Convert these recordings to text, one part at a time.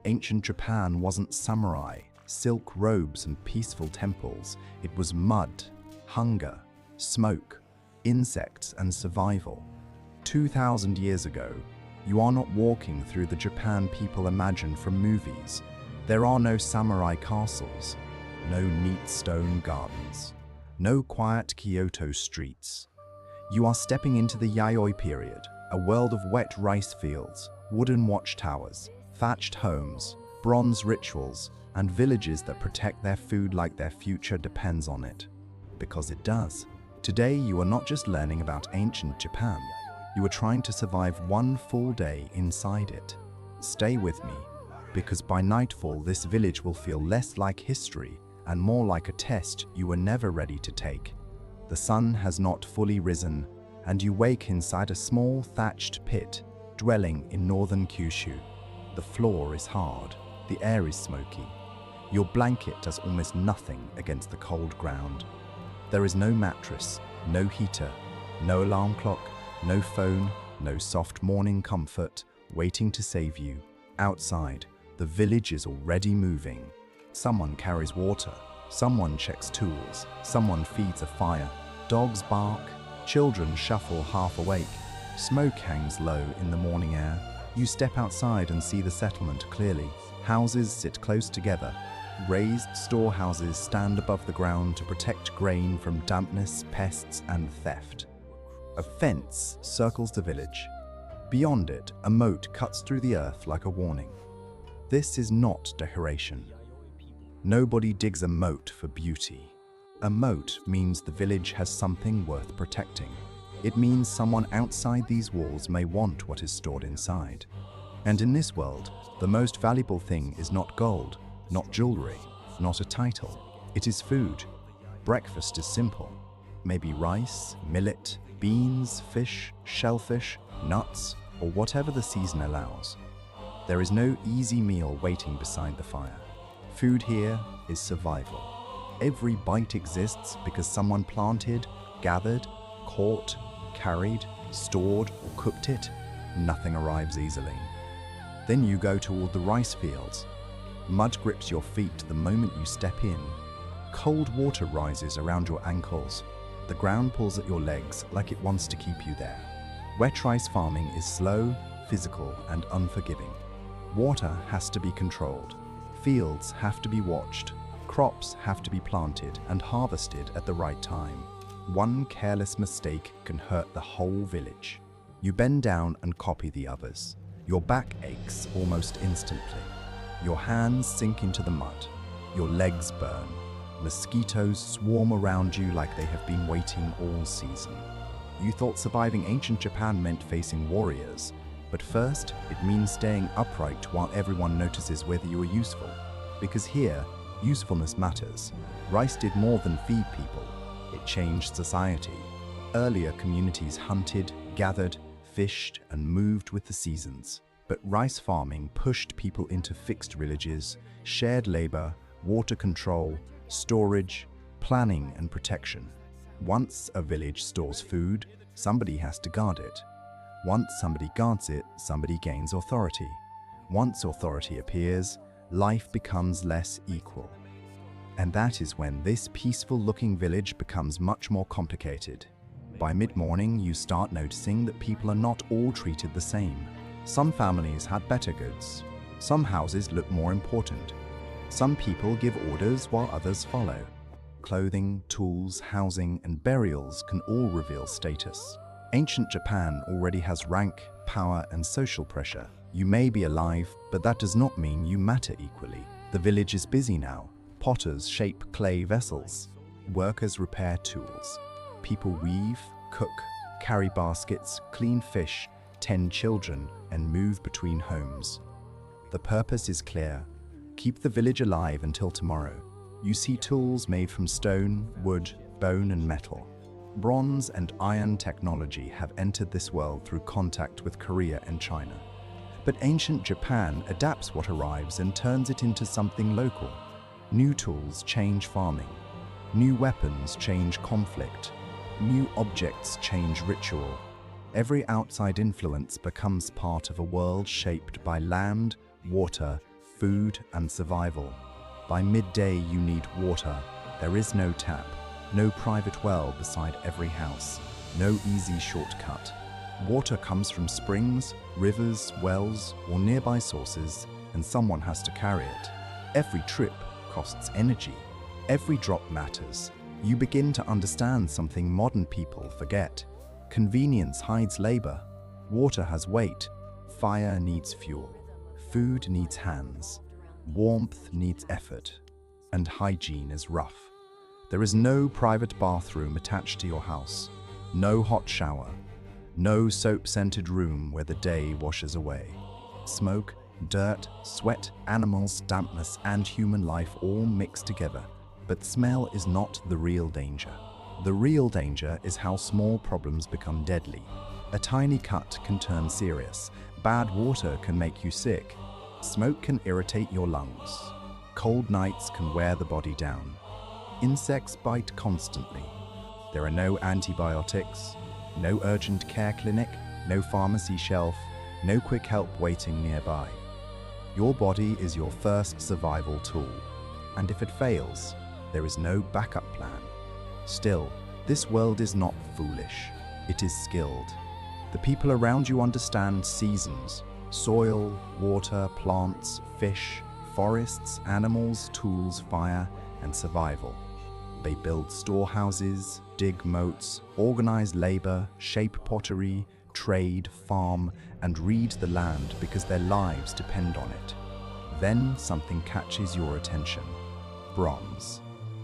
Ancient Japan wasn't samurai, silk robes and peaceful temples. It was mud, hunger, smoke, insects and survival. 2,000 years ago, you are not walking through the Japan people imagine from movies. There are no samurai castles, no neat stone gardens, no quiet Kyoto streets. You are stepping into the Yayoi period, a world of wet rice fields, wooden watchtowers, thatched homes, bronze rituals, and villages that protect their food like their future depends on it. Because it does. Today, you are not just learning about ancient Japan. You are trying to survive one full day inside it. Stay with me, because by nightfall, this village will feel less like history and more like a test you were never ready to take. The sun has not fully risen, and you wake inside a small thatched pit, dwelling in northern Kyushu. The floor is hard, the air is smoky. Your blanket does almost nothing against the cold ground. There is no mattress, no heater, no alarm clock, no phone, no soft morning comfort waiting to save you. Outside, the village is already moving. Someone carries water, someone checks tools, someone feeds a fire. Dogs bark, children shuffle half awake. Smoke hangs low in the morning air. You step outside and see the settlement clearly. Houses sit close together. Raised storehouses stand above the ground to protect grain from dampness, pests, and theft. A fence circles the village. Beyond it, a moat cuts through the earth like a warning. This is not decoration. Nobody digs a moat for beauty. A moat means the village has something worth protecting. It means someone outside these walls may want what is stored inside. And in this world, the most valuable thing is not gold, not jewelry, not a title. It is food. Breakfast is simple. Maybe rice, millet, beans, fish, shellfish, nuts, or whatever the season allows. There is no easy meal waiting beside the fire. Food here is survival. Every bite exists because someone planted, gathered, caught, carried, stored, or cooked it. Nothing arrives easily. Then you go toward the rice fields. Mud grips your feet the moment you step in. Cold water rises around your ankles. The ground pulls at your legs like it wants to keep you there. Wet rice farming is slow, physical, and unforgiving. Water has to be controlled. Fields have to be watched. Crops have to be planted and harvested at the right time. One careless mistake can hurt the whole village. You bend down and copy the others. Your back aches almost instantly. Your hands sink into the mud. Your legs burn. Mosquitoes swarm around you like they have been waiting all season. You thought surviving ancient Japan meant facing warriors, but first it means staying upright while everyone notices whether you are useful. Because here, usefulness matters. Rice did more than feed people. It changed society. Earlier communities hunted, gathered, fished, and moved with the seasons. But rice farming pushed people into fixed villages, shared labor, water control, storage, planning, and protection. Once a village stores food, somebody has to guard it. Once somebody guards it, somebody gains authority. Once authority appears, life becomes less equal. And that is when this peaceful-looking village becomes much more complicated. By mid-morning, you start noticing that people are not all treated the same. Some families had better goods. Some houses look more important. Some people give orders while others follow. Clothing, tools, housing, and burials can all reveal status. Ancient Japan already has rank, power, and social pressure. You may be alive, but that does not mean you matter equally. The village is busy now. Potters shape clay vessels. Workers repair tools. People weave, cook, carry baskets, clean fish, tend children, and move between homes. The purpose is clear. Keep the village alive until tomorrow. You see tools made from stone, wood, bone, and metal. Bronze and iron technology have entered this world through contact with Korea and China. But ancient Japan adapts what arrives and turns it into something local. New tools change farming. New weapons change conflict. New objects change ritual. Every outside influence becomes part of a world shaped by land, water, food, and survival. By midday, you need water. There is no tap, no private well beside every house, no easy shortcut. Water comes from springs, rivers, wells, or nearby sources, and someone has to carry it. Every trip costs energy. Every drop matters. You begin to understand something modern people forget. Convenience hides labor. Water has weight. Fire needs fuel. Food needs hands. Warmth needs effort. And hygiene is rough. There is no private bathroom attached to your house. No hot shower. No soap-scented room where the day washes away. Smoke, dirt, sweat, animals, dampness, and human life all mix together. But smell is not the real danger. The real danger is how small problems become deadly. A tiny cut can turn serious. Bad water can make you sick. Smoke can irritate your lungs. Cold nights can wear the body down. Insects bite constantly. There are no antibiotics, no urgent care clinic, no pharmacy shelf, no quick help waiting nearby. Your body is your first survival tool, and if it fails, there is no backup plan. Still, this world is not foolish, it is skilled. The people around you understand seasons, soil, water, plants, fish, forests, animals, tools, fire, and survival. They build storehouses, dig moats, organize labor, shape pottery, trade, farm, and read the land because their lives depend on it. Then something catches your attention. Bronze.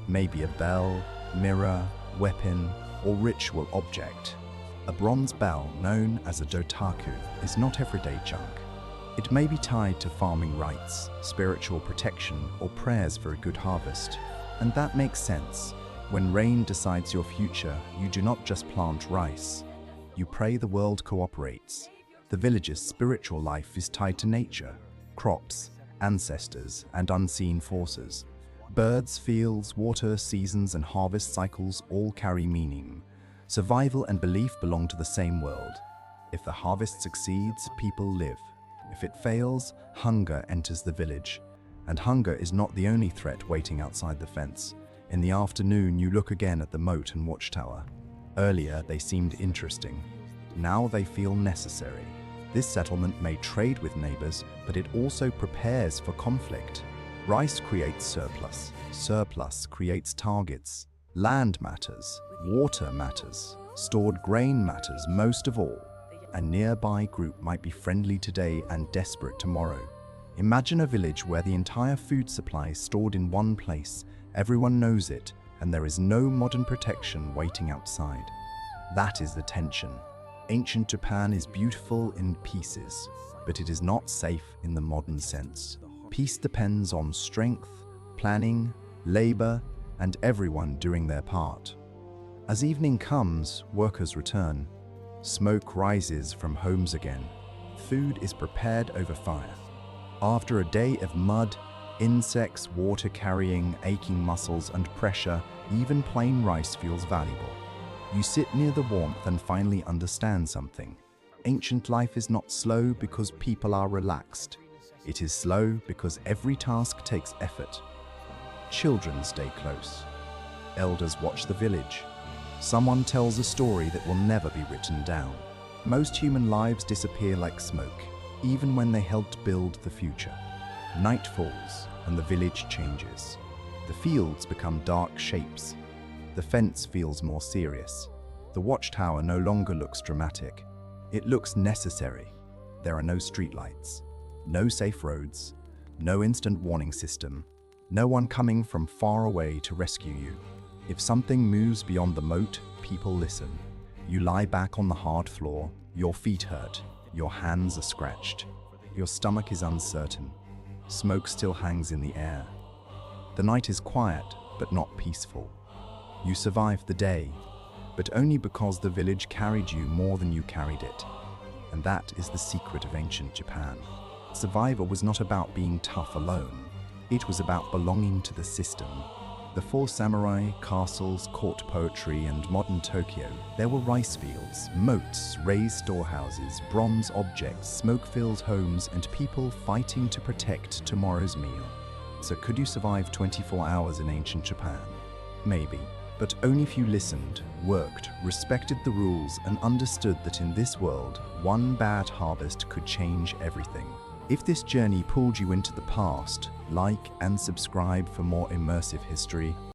Maybe a bell, mirror, weapon, or ritual object. A bronze bell, known as a dotaku, is not everyday junk. It may be tied to farming rites, spiritual protection, or prayers for a good harvest. And that makes sense. When rain decides your future, you do not just plant rice. You pray the world cooperates. The village's spiritual life is tied to nature, crops, ancestors, and unseen forces. Birds, fields, water, seasons, and harvest cycles all carry meaning. Survival and belief belong to the same world. If the harvest succeeds, people live. If it fails, hunger enters the village. And hunger is not the only threat waiting outside the fence. In the afternoon, you look again at the moat and watchtower. Earlier, they seemed interesting. Now they feel necessary. This settlement may trade with neighbors, but it also prepares for conflict. Rice creates surplus. Surplus creates targets. Land matters. Water matters. Stored grain matters most of all. A nearby group might be friendly today and desperate tomorrow. Imagine a village where the entire food supply is stored in one place, everyone knows it, and there is no modern protection waiting outside. That is the tension. Ancient Japan is beautiful in pieces, but it is not safe in the modern sense. Peace depends on strength, planning, labor, and everyone doing their part. As evening comes, workers return. Smoke rises from homes again. Food is prepared over fire. After a day of mud, insects, water carrying, aching muscles, and pressure, even plain rice feels valuable. You sit near the warmth and finally understand something. Ancient life is not slow because people are relaxed. It is slow because every task takes effort. Children stay close. Elders watch the village. Someone tells a story that will never be written down. Most human lives disappear like smoke, even when they helped build the future. Night falls and the village changes. The fields become dark shapes. The fence feels more serious. The watchtower no longer looks dramatic. It looks necessary. There are no streetlights, no safe roads, no instant warning system, no one coming from far away to rescue you. If something moves beyond the moat, people listen. You lie back on the hard floor, your feet hurt, your hands are scratched, your stomach is uncertain. Smoke still hangs in the air. The night is quiet, but not peaceful. You survived the day, but only because the village carried you more than you carried it. And that is the secret of ancient Japan. Survival was not about being tough alone. It was about belonging to the system. The four samurai, castles, court poetry, and modern Tokyo. There were rice fields, moats, raised storehouses, bronze objects, smoke-filled homes, and people fighting to protect tomorrow's meal. So could you survive 24 hours in ancient Japan? Maybe, but only if you listened, worked, respected the rules, and understood that in this world, one bad harvest could change everything. If this journey pulled you into the past, like and subscribe for more immersive history.